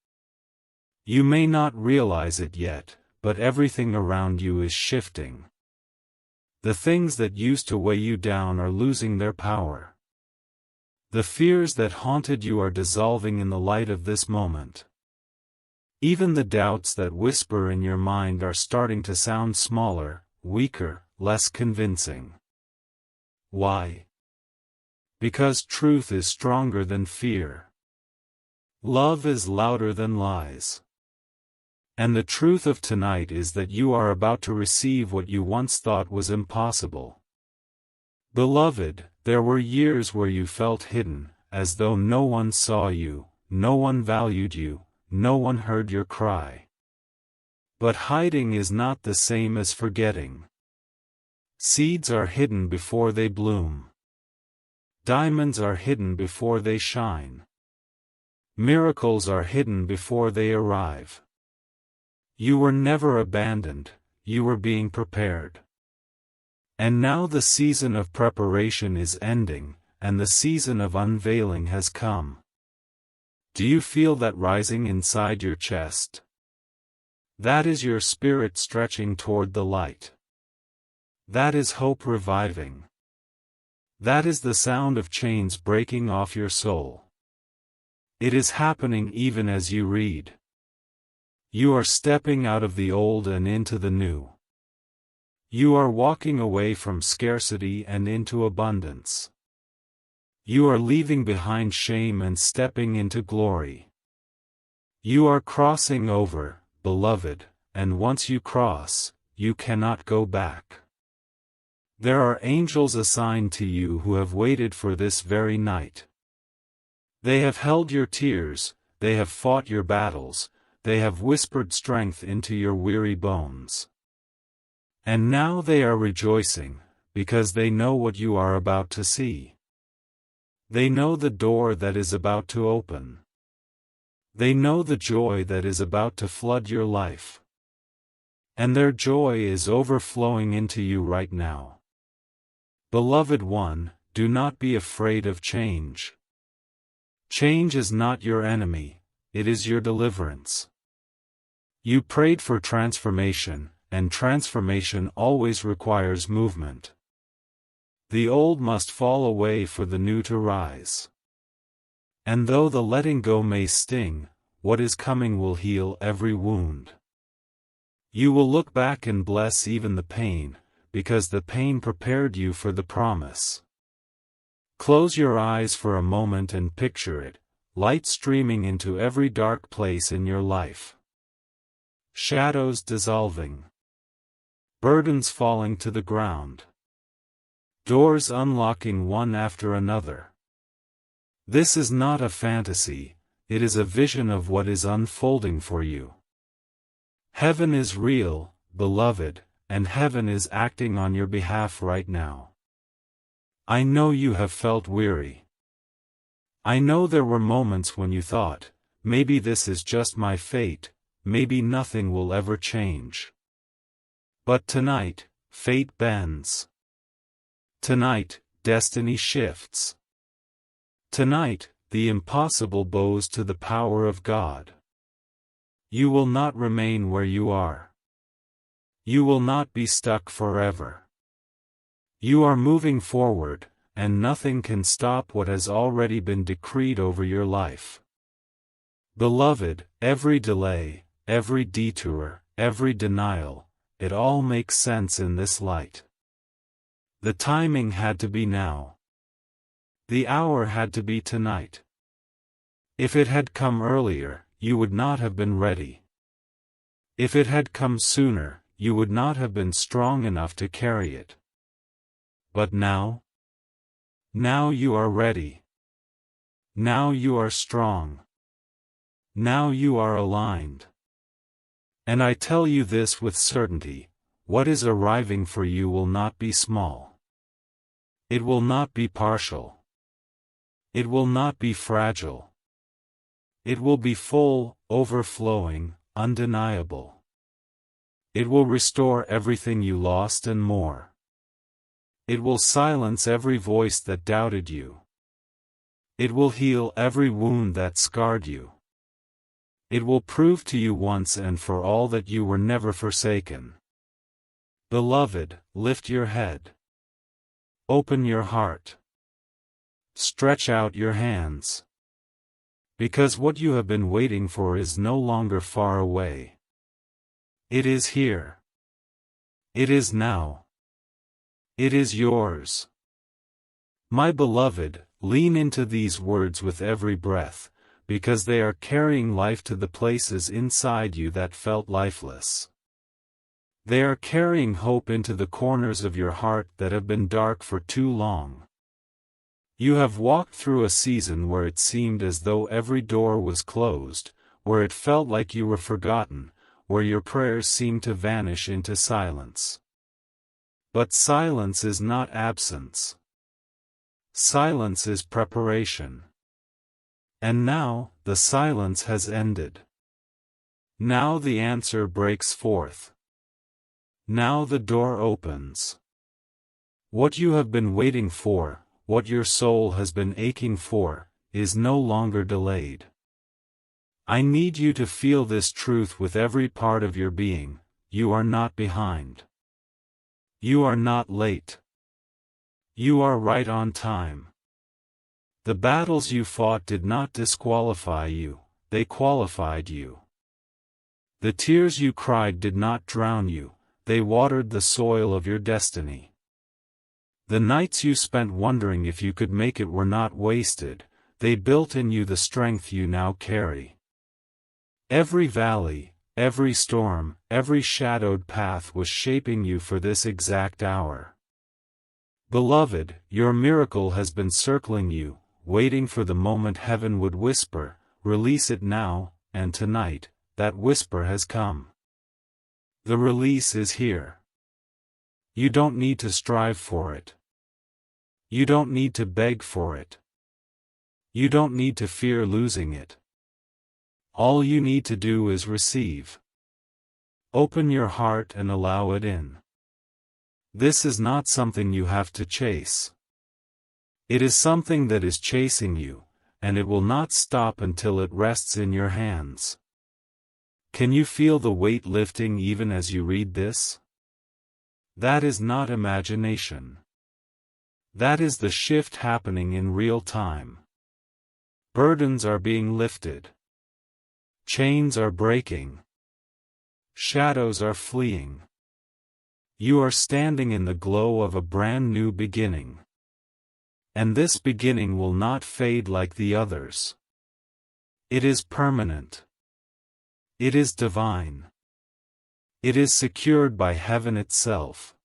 You may not realize it yet, but everything around you is shifting. The things that used to weigh you down are losing their power. The fears that haunted you are dissolving in the light of this moment. Even the doubts that whisper in your mind are starting to sound smaller, weaker, less convincing. Why? Because truth is stronger than fear. Love is louder than lies. And the truth of tonight is that you are about to receive what you once thought was impossible. Beloved, there were years where you felt hidden, as though no one saw you, no one valued you, no one heard your cry. But hiding is not the same as forgetting. Seeds are hidden before they bloom. Diamonds are hidden before they shine. Miracles are hidden before they arrive. You were never abandoned, you were being prepared. And now the season of preparation is ending, and the season of unveiling has come. Do you feel that rising inside your chest? That is your spirit stretching toward the light. That is hope reviving. That is the sound of chains breaking off your soul. It is happening even as you read. You are stepping out of the old and into the new. You are walking away from scarcity and into abundance. You are leaving behind shame and stepping into glory. You are crossing over, beloved, and once you cross, you cannot go back. There are angels assigned to you who have waited for this very night. They have held your tears, they have fought your battles, they have whispered strength into your weary bones. And now they are rejoicing, because they know what you are about to see. They know the door that is about to open. They know the joy that is about to flood your life. And their joy is overflowing into you right now. Beloved one, do not be afraid of change. Change is not your enemy, it is your deliverance. You prayed for transformation, and transformation always requires movement. The old must fall away for the new to rise. And though the letting go may sting, what is coming will heal every wound. You will look back and bless even the pain, because the pain prepared you for the promise. Close your eyes for a moment and picture it, light streaming into every dark place in your life. Shadows dissolving. Burdens falling to the ground. Doors unlocking one after another. This is not a fantasy, it is a vision of what is unfolding for you. Heaven is real, beloved, and heaven is acting on your behalf right now. I know you have felt weary. I know there were moments when you thought, maybe this is just my fate, maybe nothing will ever change. But tonight, fate bends. Tonight, destiny shifts. Tonight, the impossible bows to the power of God. You will not remain where you are. You will not be stuck forever. You are moving forward, and nothing can stop what has already been decreed over your life. Beloved, every delay, every detour, every denial, it all makes sense in this light. The timing had to be now. The hour had to be tonight. If it had come earlier, you would not have been ready. If it had come sooner, you would not have been strong enough to carry it. But now? Now you are ready. Now you are strong. Now you are aligned. And I tell you this with certainty, what is arriving for you will not be small. It will not be partial. It will not be fragile. It will be full, overflowing, undeniable. It will restore everything you lost and more. It will silence every voice that doubted you. It will heal every wound that scarred you. It will prove to you once and for all that you were never forsaken. Beloved, lift your head. Open your heart. Stretch out your hands. Because what you have been waiting for is no longer far away. It is here. It is now. It is yours. My beloved, lean into these words with every breath, because they are carrying life to the places inside you that felt lifeless. They are carrying hope into the corners of your heart that have been dark for too long. You have walked through a season where it seemed as though every door was closed, where it felt like you were forgotten, where your prayers seemed to vanish into silence. But silence is not absence. Silence is preparation. And now, the silence has ended. Now the answer breaks forth. Now the door opens. What you have been waiting for, what your soul has been aching for, is no longer delayed. I need you to feel this truth with every part of your being: you are not behind. You are not late. You are right on time. The battles you fought did not disqualify you, they qualified you. The tears you cried did not drown you, they watered the soil of your destiny. The nights you spent wondering if you could make it were not wasted, they built in you the strength you now carry. Every valley, every storm, every shadowed path was shaping you for this exact hour. Beloved, your miracle has been circling you, waiting for the moment heaven would whisper, "Release it now," and tonight, that whisper has come. The release is here. You don't need to strive for it. You don't need to beg for it. You don't need to fear losing it. All you need to do is receive. Open your heart and allow it in. This is not something you have to chase. It is something that is chasing you, and it will not stop until it rests in your hands. Can you feel the weight lifting even as you read this? That is not imagination. That is the shift happening in real time. Burdens are being lifted. Chains are breaking. Shadows are fleeing. You are standing in the glow of a brand new beginning. And this beginning will not fade like the others. It is permanent. It is divine. It is secured by heaven itself.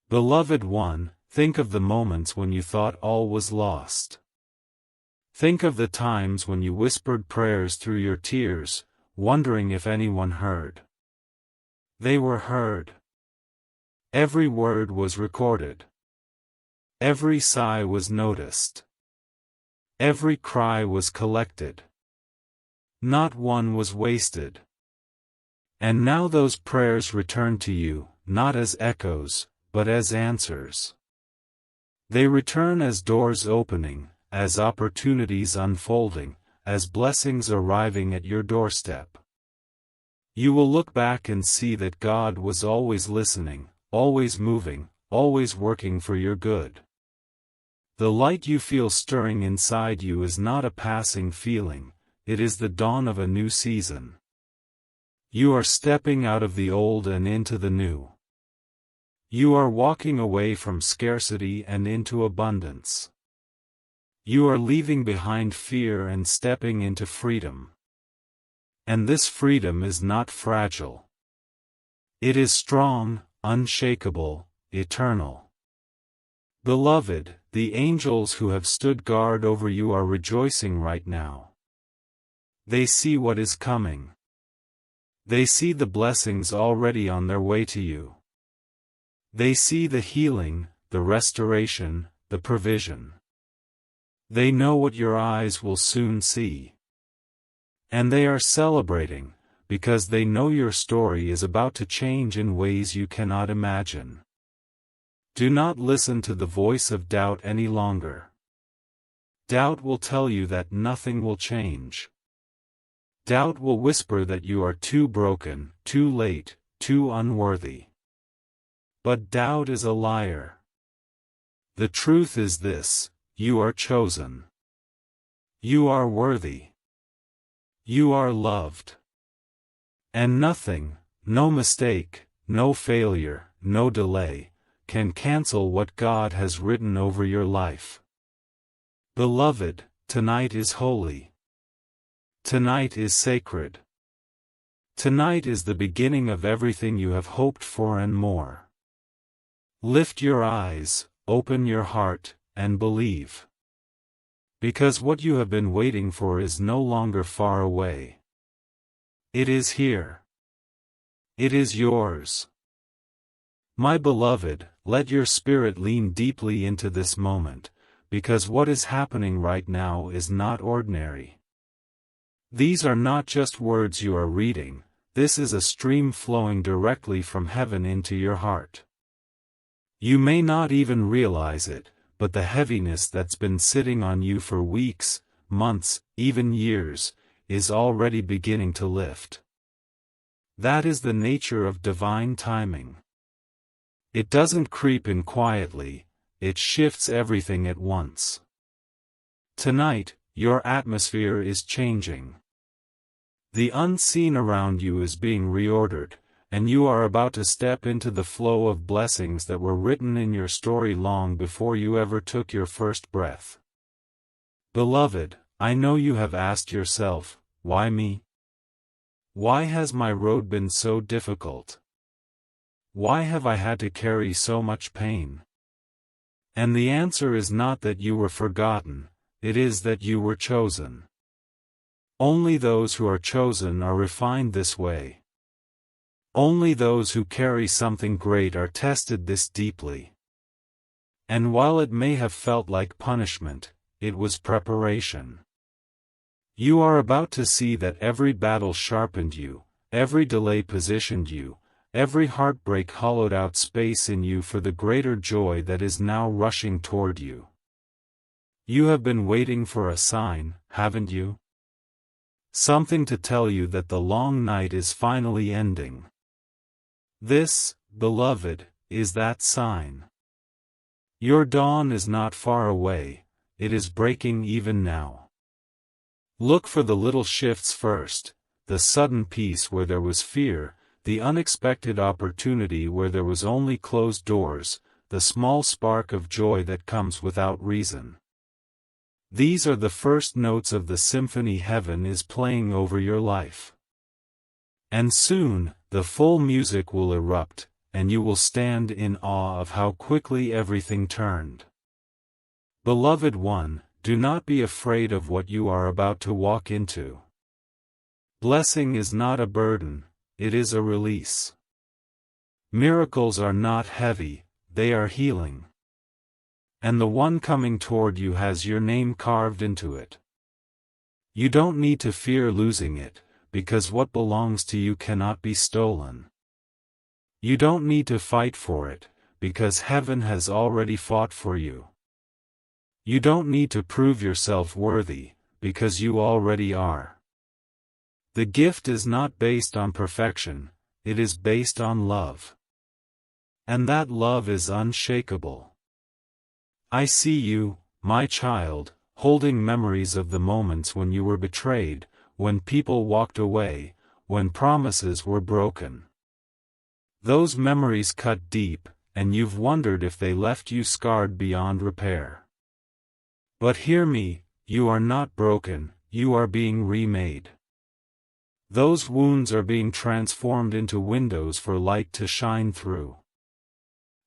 Beloved one, think of the moments when you thought all was lost. Think of the times when you whispered prayers through your tears, wondering if anyone heard. They were heard. Every word was recorded. Every sigh was noticed. Every cry was collected. Not one was wasted. And now those prayers return to you, not as echoes, but as answers. They return as doors opening, as opportunities unfolding, as blessings arriving at your doorstep. You will look back and see that God was always listening, always moving, always working for your good. The light you feel stirring inside you is not a passing feeling, it is the dawn of a new season. You are stepping out of the old and into the new. You are walking away from scarcity and into abundance. You are leaving behind fear and stepping into freedom. And this freedom is not fragile. It is strong, unshakable, eternal. Beloved, the angels who have stood guard over you are rejoicing right now. They see what is coming. They see the blessings already on their way to you. They see the healing, the restoration, the provision. They know what your eyes will soon see. And they are celebrating, because they know your story is about to change in ways you cannot imagine. Do not listen to the voice of doubt any longer. Doubt will tell you that nothing will change. Doubt will whisper that you are too broken, too late, too unworthy. But doubt is a liar. The truth is this: you are chosen. You are worthy. You are loved. And nothing, no mistake, no failure, no delay, can cancel what God has written over your life. Beloved, tonight is holy. Tonight is sacred. Tonight is the beginning of everything you have hoped for and more. Lift your eyes, open your heart, and believe. Because what you have been waiting for is no longer far away. It is here. It is yours. My beloved, let your spirit lean deeply into this moment, because what is happening right now is not ordinary. These are not just words you are reading, this is a stream flowing directly from heaven into your heart. You may not even realize it, but the heaviness that's been sitting on you for weeks, months, even years, is already beginning to lift. That is the nature of divine timing. It doesn't creep in quietly, it shifts everything at once. Tonight, your atmosphere is changing. The unseen around you is being reordered, and you are about to step into the flow of blessings that were written in your story long before you ever took your first breath. Beloved, I know you have asked yourself, why me? Why has my road been so difficult? Why have I had to carry so much pain? And the answer is not that you were forgotten, it is that you were chosen. Only those who are chosen are refined this way. Only those who carry something great are tested this deeply. And while it may have felt like punishment, it was preparation. You are about to see that every battle sharpened you, every delay positioned you, every heartbreak hollowed out space in you for the greater joy that is now rushing toward you. You have been waiting for a sign, haven't you? Something to tell you that the long night is finally ending. This, beloved, is that sign. Your dawn is not far away, it is breaking even now. Look for the little shifts first, the sudden peace where there was fear, the unexpected opportunity where there was only closed doors, the small spark of joy that comes without reason. These are the first notes of the symphony heaven is playing over your life. And soon, the full music will erupt, and you will stand in awe of how quickly everything turned. Beloved one, do not be afraid of what you are about to walk into. Blessing is not a burden, it is a release. Miracles are not heavy, they are healing. And the one coming toward you has your name carved into it. You don't need to fear losing it, because what belongs to you cannot be stolen. You don't need to fight for it, because heaven has already fought for you. You don't need to prove yourself worthy, because you already are. The gift is not based on perfection, it is based on love. And that love is unshakable. I see you, my child, holding memories of the moments when you were betrayed, when people walked away, when promises were broken. Those memories cut deep, and you've wondered if they left you scarred beyond repair. But hear me, you are not broken, you are being remade. Those wounds are being transformed into windows for light to shine through.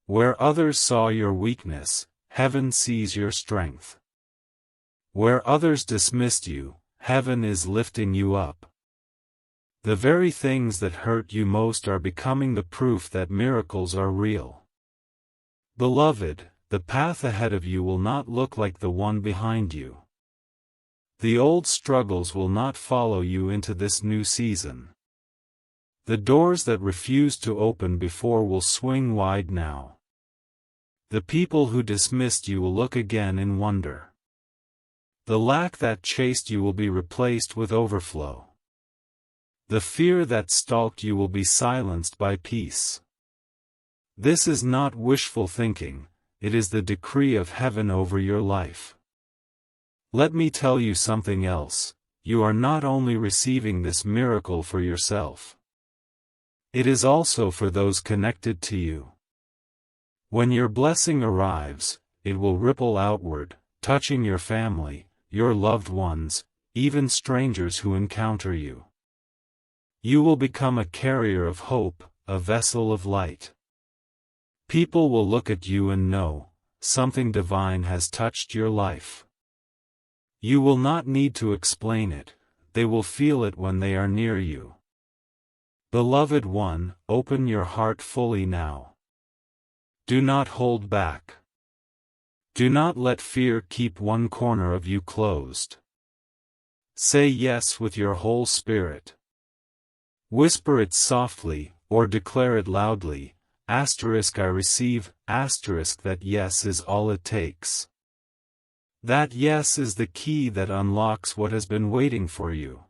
Where others saw your weakness, heaven sees your strength. Where others dismissed you, heaven is lifting you up. The very things that hurt you most are becoming the proof that miracles are real. Beloved, the path ahead of you will not look like the one behind you. The old struggles will not follow you into this new season. The doors that refused to open before will swing wide now. The people who dismissed you will look again in wonder. The lack that chased you will be replaced with overflow. The fear that stalked you will be silenced by peace. This is not wishful thinking, it is the decree of heaven over your life. Let me tell you something else, you are not only receiving this miracle for yourself. It is also for those connected to you. When your blessing arrives, it will ripple outward, touching your family, your loved ones, even strangers who encounter you. You will become a carrier of hope, a vessel of light. People will look at you and know, something divine has touched your life. You will not need to explain it, they will feel it when they are near you. Beloved one, open your heart fully now. Do not hold back. Do not let fear keep one corner of you closed. Say yes with your whole spirit. Whisper it softly, or declare it loudly, *I receive, * that yes is all it takes. That yes is the key that unlocks what has been waiting for you.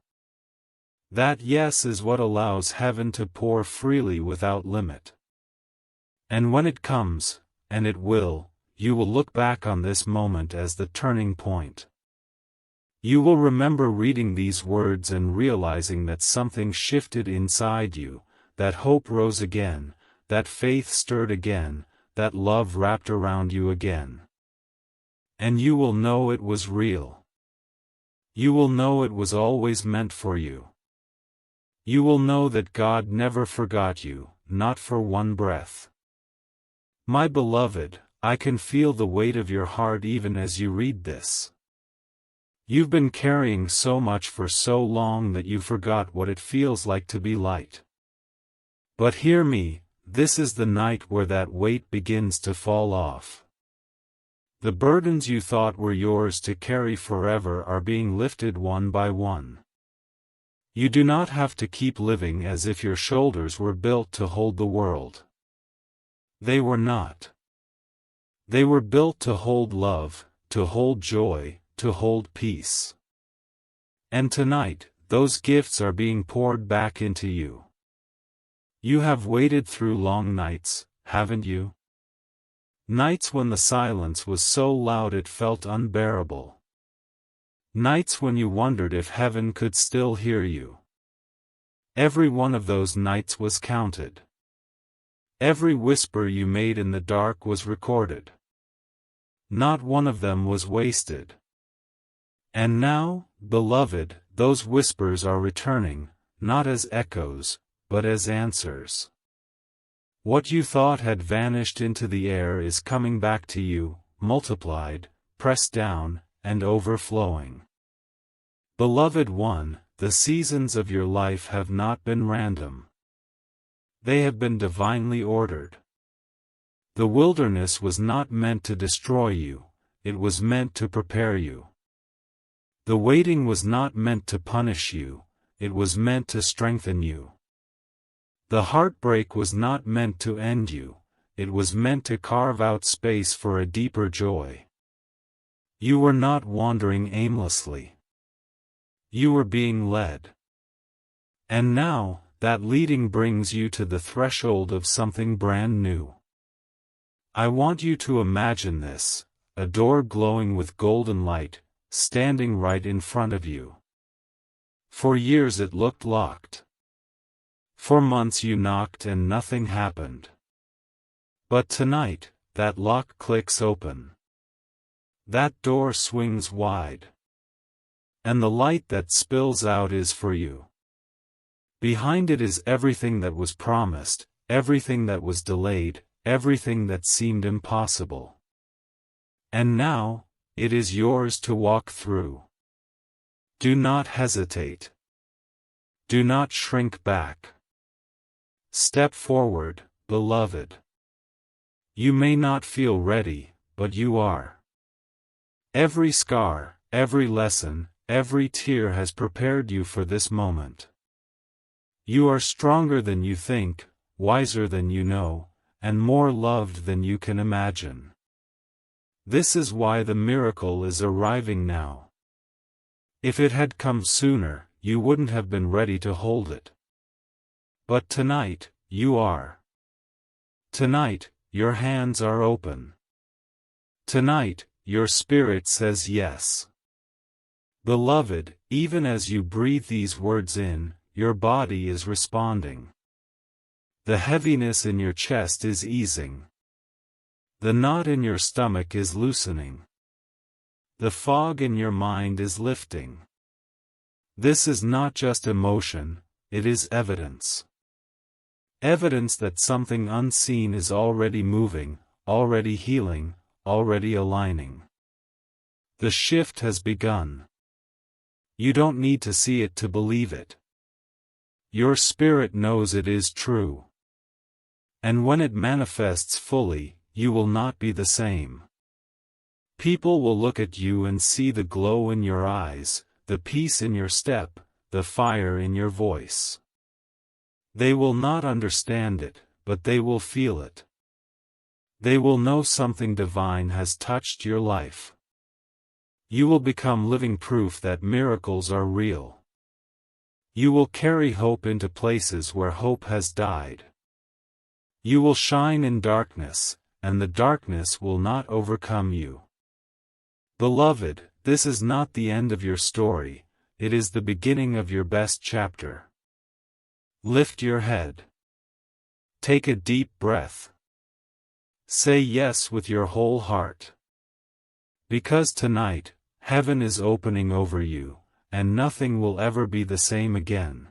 That yes is what allows heaven to pour freely without limit. And when it comes, and it will, you will look back on this moment as the turning point. You will remember reading these words and realizing that something shifted inside you, that hope rose again, that faith stirred again, that love wrapped around you again. And you will know it was real. You will know it was always meant for you. You will know that God never forgot you, not for one breath. My beloved, I can feel the weight of your heart even as you read this. You've been carrying so much for so long that you forgot what it feels like to be light. But hear me, this is the night where that weight begins to fall off. The burdens you thought were yours to carry forever are being lifted one by one. You do not have to keep living as if your shoulders were built to hold the world. They were not. They were built to hold love, to hold joy, to hold peace. And tonight, those gifts are being poured back into you. You have waited through long nights, haven't you? Nights when the silence was so loud it felt unbearable. Nights when you wondered if heaven could still hear you. Every one of those nights was counted. Every whisper you made in the dark was recorded. Not one of them was wasted. And now, beloved, those whispers are returning, not as echoes, but as answers. What you thought had vanished into the air is coming back to you, multiplied, pressed down, and overflowing. Beloved one, the seasons of your life have not been random. They have been divinely ordered. The wilderness was not meant to destroy you, it was meant to prepare you. The waiting was not meant to punish you, it was meant to strengthen you. The heartbreak was not meant to end you, it was meant to carve out space for a deeper joy. You were not wandering aimlessly. You were being led. And now, that leading brings you to the threshold of something brand new. I want you to imagine this, a door glowing with golden light, standing right in front of you. For years it looked locked. For months you knocked and nothing happened. But tonight, that lock clicks open. That door swings wide. And the light that spills out is for you. Behind it is everything that was promised, everything that was delayed, everything that seemed impossible. And now, it is yours to walk through. Do not hesitate. Do not shrink back. Step forward, beloved. You may not feel ready, but you are. Every scar, every lesson, every tear has prepared you for this moment. You are stronger than you think, wiser than you know, and more loved than you can imagine. This is why the miracle is arriving now. If it had come sooner, you wouldn't have been ready to hold it. But tonight, you are. Tonight, your hands are open. Tonight, your spirit says yes. Beloved, even as you breathe these words in, your body is responding. The heaviness in your chest is easing. The knot in your stomach is loosening. The fog in your mind is lifting. This is not just emotion, it is evidence. Evidence that something unseen is already moving, already healing, already aligning. The shift has begun. You don't need to see it to believe it. Your spirit knows it is true. And when it manifests fully, you will not be the same. People will look at you and see the glow in your eyes, the peace in your step, the fire in your voice. They will not understand it, but they will feel it. They will know something divine has touched your life. You will become living proof that miracles are real. You will carry hope into places where hope has died. You will shine in darkness, and the darkness will not overcome you. Beloved, this is not the end of your story, it is the beginning of your best chapter. Lift your head. Take a deep breath. Say yes with your whole heart. Because tonight, heaven is opening over you, and nothing will ever be the same again.